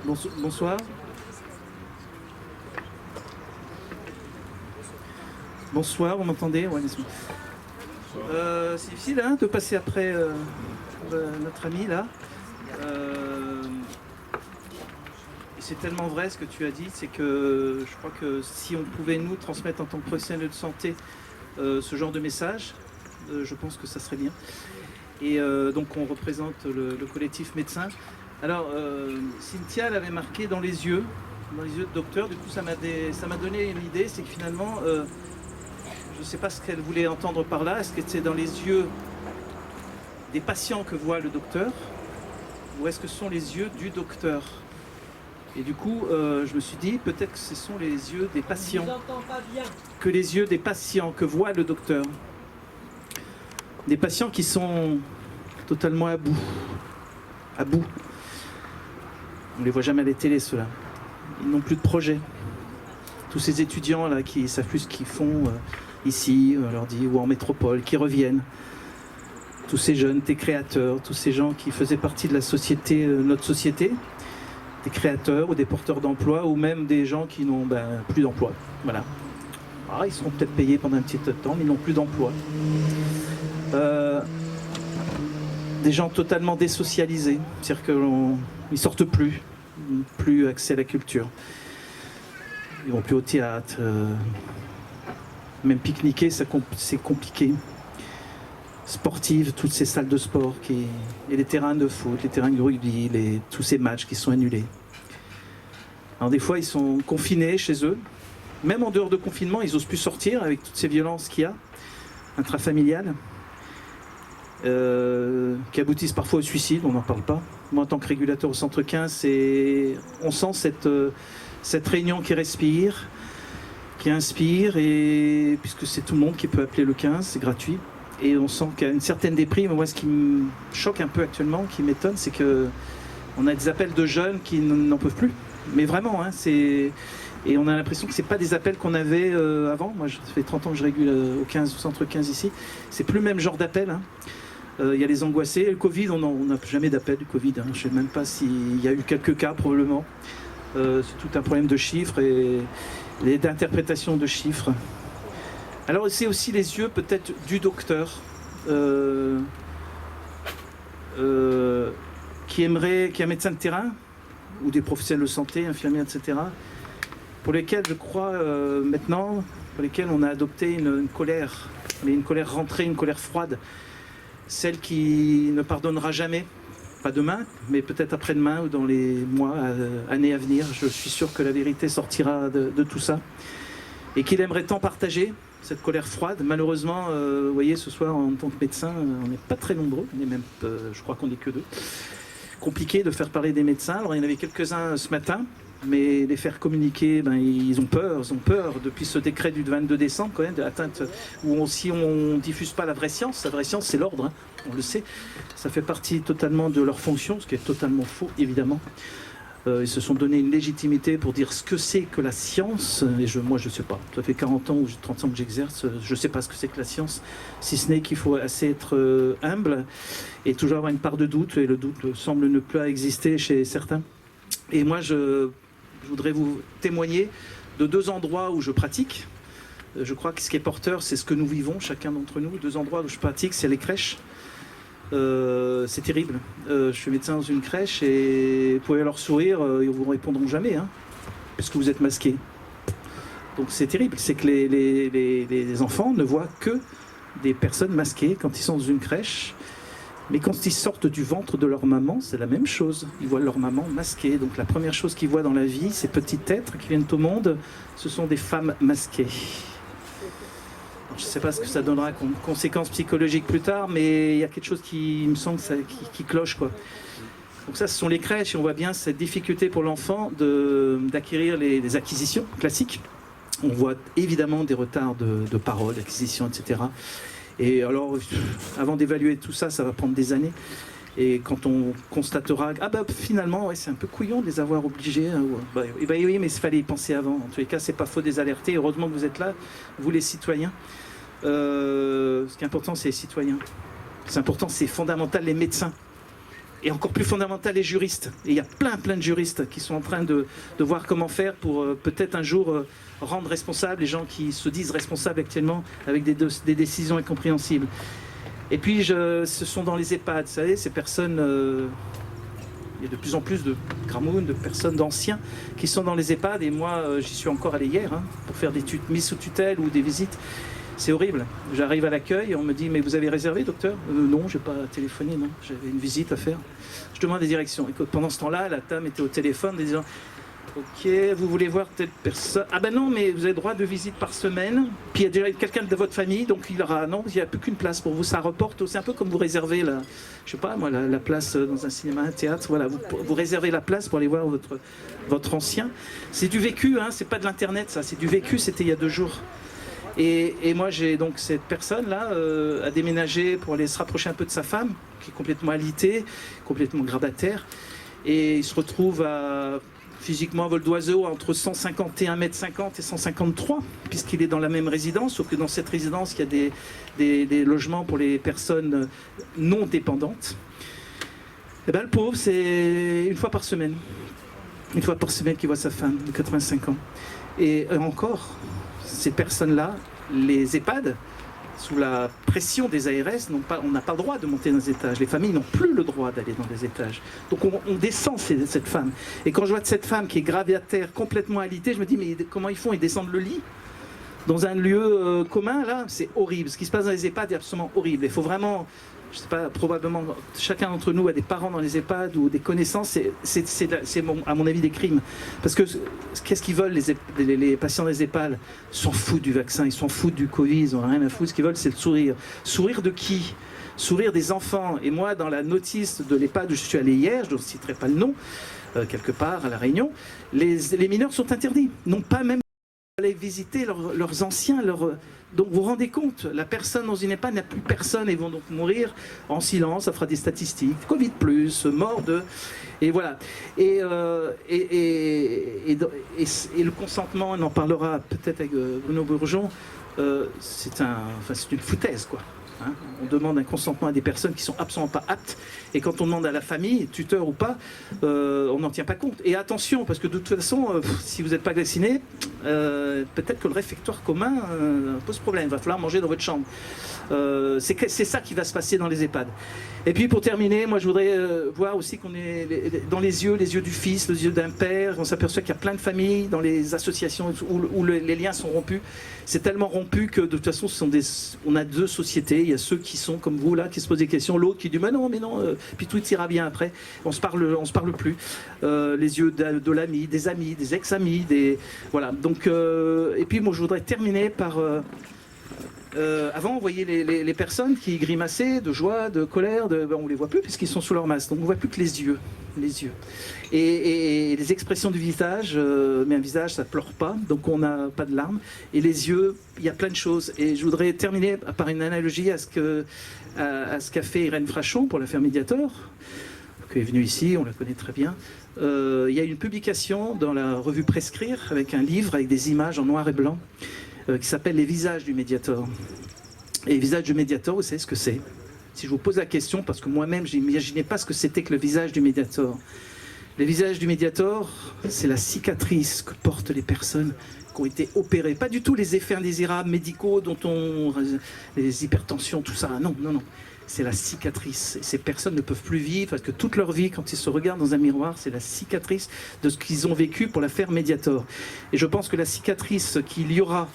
Bonsoir. Bonsoir, vous m'entendez? Ouais, c'est difficile hein, de passer après notre ami là. C'est tellement vrai ce que tu as dit, c'est que je crois que si on pouvait nous transmettre en tant que professionnels de santé ce genre de message, je pense que ça serait bien. Et donc on représente le collectif médecin. Alors Cynthia l'avait marqué dans les yeux de docteur, du coup ça m'a donné une idée, c'est que finalement, je ne sais pas ce qu'elle voulait entendre par là, est-ce que c'est dans les yeux des patients que voit le docteur, ou est-ce que ce sont les yeux du docteur? Et du coup, je me suis dit, peut-être que ce sont les yeux des patients, que les yeux des patients que voit le docteur. Des patients qui sont totalement à bout. À bout. On ne les voit jamais à la télé, ceux-là. Ils n'ont plus de projet. Tous ces étudiants là qui ne savent plus ce qu'ils font ici, on leur dit, ou en métropole, qui reviennent. Tous ces jeunes, tes créateurs, tous ces gens qui faisaient partie de la société, notre société, des créateurs ou des porteurs d'emploi, ou même des gens qui n'ont plus d'emploi. Voilà. Alors, ils seront peut-être payés pendant un petit temps, mais ils n'ont plus d'emploi. Des gens totalement désocialisés, c'est-à-dire qu'ils ne sortent plus accès à la culture. Ils vont plus au théâtre, même pique-niquer, c'est compliqué. Sportives, toutes ces salles de sport, et les terrains de foot, les terrains de rugby, tous ces matchs qui sont annulés. Alors des fois, ils sont confinés chez eux. Même en dehors de confinement, ils n'osent plus sortir avec toutes ces violences qu'il y a, intrafamiliales, qui aboutissent parfois au suicide, on n'en parle pas. Moi, en tant que régulateur au Centre 15, on sent cette réunion qui respire, qui inspire, et puisque c'est tout le monde qui peut appeler le 15, c'est gratuit. Et on sent qu'il y a une certaine déprime. Moi, ce qui me choque un peu actuellement, qui m'étonne, c'est qu'on a des appels de jeunes qui n'en peuvent plus. Mais vraiment, hein, et on a l'impression que ce n'est pas des appels qu'on avait avant. Moi, ça fait 30 ans que je régule au Centre 15 ici. C'est plus le même genre d'appel. Hein. Y a les angoissés. Le Covid, on n'a jamais d'appel du Covid. Hein. Je ne sais même pas s'il y a eu quelques cas, probablement. C'est tout un problème de chiffres et d'interprétation de chiffres. Alors c'est aussi les yeux peut-être du docteur qui est un médecin de terrain ou des professionnels de santé, infirmiers, etc. pour lesquels je crois maintenant, pour lesquels on a adopté une colère, mais une colère rentrée, une colère froide, celle qui ne pardonnera jamais, pas demain, mais peut-être après-demain ou dans les mois, années à venir. Je suis sûr que la vérité sortira de tout ça et qu'il aimerait tant partager cette colère froide. Malheureusement, vous voyez, ce soir, en tant que médecin, on n'est pas très nombreux. On est même, je crois qu'on n'est que 2. Compliqué de faire parler des médecins. Alors, il y en avait quelques-uns ce matin, mais les faire communiquer, ils ont peur. Depuis ce décret du 22 décembre, quand même, de l'atteinte, où si on ne diffuse pas la vraie science, c'est l'ordre, hein, on le sait. Ça fait partie totalement de leur fonction, ce qui est totalement faux, évidemment. Ils se sont donné une légitimité pour dire ce que c'est que la science, et moi je ne sais pas, ça fait 40 ans ou 30 ans que j'exerce, je ne sais pas ce que c'est que la science, si ce n'est qu'il faut assez être humble et toujours avoir une part de doute, et le doute semble ne plus exister chez certains. Et moi je voudrais vous témoigner de 2 endroits où je pratique. Je crois que ce qui est porteur, c'est ce que nous vivons, chacun d'entre nous. 2 endroits où je pratique, c'est les crèches. C'est terrible. Je suis médecin dans une crèche et vous pouvez leur sourire, ils ne vous répondront jamais, hein, puisque vous êtes masqué. Donc c'est terrible, c'est que les enfants ne voient que des personnes masquées quand ils sont dans une crèche. Mais quand ils sortent du ventre de leur maman, c'est la même chose. Ils voient leur maman masquée. Donc la première chose qu'ils voient dans la vie, ces petits êtres qui viennent au monde, ce sont des femmes masquées. Je ne sais pas ce que ça donnera comme conséquences psychologiques plus tard, mais il y a quelque chose qui me semble qui cloche, quoi. Donc ça, ce sont les crèches, et on voit bien cette difficulté pour l'enfant d'acquérir les acquisitions classiques. On voit évidemment des retards de parole, d'acquisition, etc. Et alors, avant d'évaluer tout ça, ça va prendre des années. Et quand on constatera, finalement, ouais, c'est un peu couillon de les avoir obligés. Hein, oui, mais il fallait y penser avant. En tous les cas, c'est pas faux de les alerter. Heureusement que vous êtes là, vous les citoyens. Ce qui est important, c'est les citoyens. C'est important, c'est fondamental, les médecins. Et encore plus fondamental, les juristes. Et il y a plein de juristes qui sont en train de voir comment faire pour peut-être un jour rendre responsables les gens qui se disent responsables actuellement avec des décisions incompréhensibles. Et puis, ce sont dans les EHPAD, vous savez, ces personnes... il y a de plus en plus de Gramoun, de personnes, d'anciens qui sont dans les EHPAD. Et moi, j'y suis encore allé hier pour faire des mises sous tutelle ou des visites. C'est horrible. J'arrive à l'accueil et on me dit « Mais vous avez réservé, docteur ?» Non, je n'ai pas téléphoné, non. J'avais une visite à faire. Je demande des directions. Et pendant ce temps-là, la dame était au téléphone disant « Ok, vous voulez voir telle personne ? Ah ben non, mais vous avez droit de visite par semaine. Puis il y a déjà quelqu'un de votre famille, donc il aura... Non, il n'y a plus qu'une place pour vous. Ça reporte. C'est un peu comme vous réservez la... Je sais pas, moi, la place dans un cinéma, un théâtre. Voilà, vous réservez la place pour aller voir votre ancien. C'est du vécu, c'est pas de l'internet, ça. C'est du vécu, c'était il y a 2 jours. Et moi, j'ai donc cette personne-là a déménagé pour aller se rapprocher un peu de sa femme, qui est complètement alitée, complètement grabataire. Et il se retrouve physiquement à vol d'oiseau entre 151,50 m et 153, puisqu'il est dans la même résidence, sauf que dans cette résidence, il y a des logements pour les personnes non dépendantes. Et bien, le pauvre, c'est une fois par semaine. Une fois par semaine qu'il voit sa femme de 85 ans. Et encore... Ces personnes-là, les EHPAD, sous la pression des ARS, on n'a pas le droit de monter dans les étages. Les familles n'ont plus le droit d'aller dans les étages. Donc on descend cette femme. Et quand je vois cette femme qui est gravataire, complètement alitée, je me dis, mais comment ils font? Ils descendent le lit dans un lieu commun, là? C'est horrible. Ce qui se passe dans les EHPAD est absolument horrible. Il faut vraiment... Je sais pas, probablement chacun d'entre nous a des parents dans les EHPAD ou des connaissances, c'est à mon avis des crimes. Parce que qu'est-ce qu'ils veulent les patients des EHPAD? Ils s'en foutent du vaccin, ils s'en foutent du Covid, ils n'ont rien à foutre. Ce qu'ils veulent, c'est le sourire. Sourire de qui? Sourire des enfants. Et moi, dans la notice de l'EHPAD où je suis allé hier, je ne citerai pas le nom, quelque part à La Réunion, les mineurs sont interdits. Non pas même aller visiter leurs anciens, donc vous vous rendez compte, la personne dans une EHPAD n'a plus personne et vont donc mourir en silence, ça fera des statistiques, Covid+, mort de... Et voilà. Et le consentement, on en parlera peut-être avec Bruno Bourgeon, c'est une foutaise, quoi. On demande un consentement à des personnes qui sont absolument pas aptes, et quand on demande à la famille, tuteur ou pas, on n'en tient pas compte. Et attention, parce que de toute façon, si vous n'êtes pas vacciné, peut-être que le réfectoire commun pose problème, il va falloir manger dans votre chambre. C'est ça qui va se passer dans les EHPAD. Et puis pour terminer, moi je voudrais voir aussi qu'on est dans les yeux du fils, les yeux d'un père. On s'aperçoit qu'il y a plein de familles dans les associations où les liens sont rompus. C'est tellement rompu que de toute façon on a 2 sociétés. Il y a ceux qui sont comme vous là, qui se posent des questions, l'autre qui dit mais non, puis tout ira bien après. On se parle plus. Les yeux de l'ami, des ex-amis, voilà. Donc et puis moi je voudrais terminer par avant, on voyait les personnes qui grimaçaient de joie, de colère, on ne les voit plus puisqu'ils sont sous leur masque. Donc on ne voit plus que les yeux. Et les expressions du visage, mais un visage, ça ne pleure pas, donc on n'a pas de larmes. Et les yeux, il y a plein de choses. Et je voudrais terminer par une analogie à ce qu'a fait Irène Frachon pour l'affaire Mediator, qui est venue ici, on la connaît très bien. Il y a une publication dans la revue Prescrire, avec un livre, avec des images en noir et blanc, qui s'appelle « Les visages du Mediator ». Et les visages du Mediator, vous savez ce que c'est? Si je vous pose la question, parce que moi-même, je n'imaginais pas ce que c'était que le visage du Mediator. Le visage du Mediator, c'est la cicatrice que portent les personnes qui ont été opérées. Pas du tout les effets indésirables médicaux, les hypertensions, tout ça. Non. C'est la cicatrice. Et ces personnes ne peuvent plus vivre parce que toute leur vie, quand ils se regardent dans un miroir, c'est la cicatrice de ce qu'ils ont vécu pour l'affaire Mediator. Et je pense que la cicatrice qu'il y aura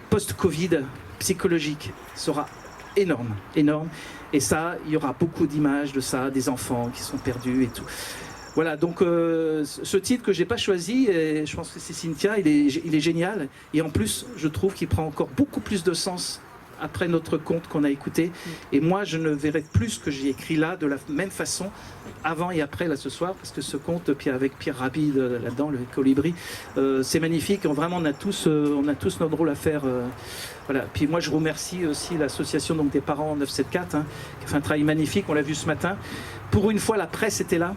post-Covid, psychologique, sera énorme. Et ça, il y aura beaucoup d'images de ça, des enfants qui sont perdus et tout. Voilà, donc ce titre que je n'ai pas choisi, et je pense que c'est Cynthia, il est génial. Et en plus, je trouve qu'il prend encore beaucoup plus de sens après notre conte qu'on a écouté. Et moi, je ne verrai plus ce que j'ai écrit là de la même façon, avant et après, là, ce soir, parce que ce conte, avec Pierre Rabhi là-dedans, le colibri, c'est magnifique. Vraiment, on a tous notre rôle à faire. Voilà. Puis moi, je remercie aussi l'association des parents 974, qui a fait un travail magnifique, on l'a vu ce matin. Pour une fois, la presse était là,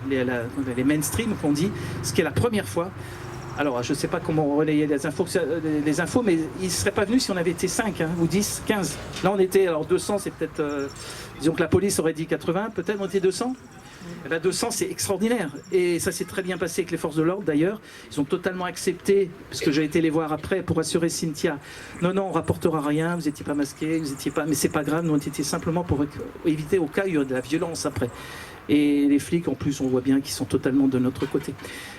les mainstream, qu'on dit, ce qui est la première fois. Alors, je ne sais pas comment on relayait les infos, mais ils ne seraient pas venus si on avait été 5, hein, ou 10, 15. Là, on était, alors 200, c'est peut-être, disons que la police aurait dit 80, peut-être on était 200. Eh bien, 200, c'est extraordinaire. Et ça s'est très bien passé avec les forces de l'ordre, d'ailleurs. Ils ont totalement accepté, parce que j'ai été les voir après pour assurer Cynthia. Non, non, on ne rapportera rien, vous n'étiez pas masqués, vous n'étiez pas... Mais c'est pas grave, nous, on était simplement pour éviter au cas où il y a de la violence après. Et les flics, en plus, on voit bien qu'ils sont totalement de notre côté.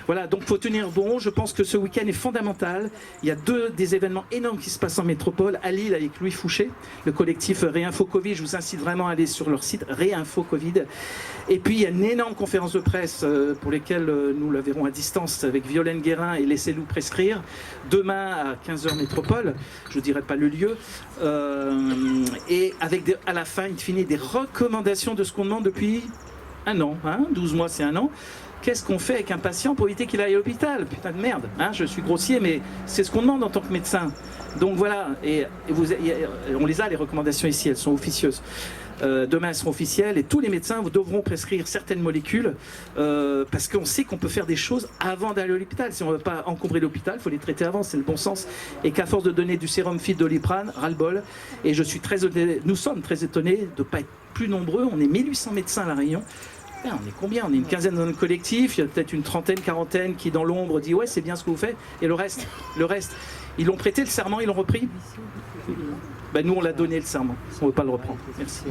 Voilà, donc il faut tenir bon. Je pense que ce week-end est fondamental. Il y a des événements énormes qui se passent en métropole. À Lille, avec Louis Fouché, le collectif Réinfo Covid. Je vous incite vraiment à aller sur leur site, Réinfo Covid. Et puis, il y a une énorme conférence de presse pour lesquelles nous la verrons à distance avec Violaine Guérin et Laissez-nous prescrire. Demain, à 15h métropole. Je ne dirai pas le lieu. Et avec, à la fin, in fine, des recommandations de ce qu'on demande depuis... un an, hein, 12 mois c'est un an. Qu'est-ce qu'on fait avec un patient pour éviter qu'il aille à l'hôpital? Putain de merde, hein, je suis grossier, mais c'est ce qu'on demande en tant que médecin. Donc voilà, on les a les recommandations ici, elles sont officieuses. Demain elles seront officielles et tous les médecins devront prescrire certaines molécules parce qu'on sait qu'on peut faire des choses avant d'aller à l'hôpital. Si on ne veut pas encombrer l'hôpital, il faut les traiter avant, c'est le bon sens. Et qu'à force de donner du sérum fit Doliprane, ras-le-bol. Et je suis nous sommes très étonnés de ne pas être plus nombreux. On est 1800 médecins à La Réunion. On est combien? On est une quinzaine dans notre collectif, il y a peut-être une trentaine, quarantaine qui dans l'ombre dit ouais c'est bien ce que vous faites. Et le reste, ils l'ont prêté le serment, ils l'ont repris. Ben, nous on l'a donné le serment, on ne veut pas le reprendre. Merci.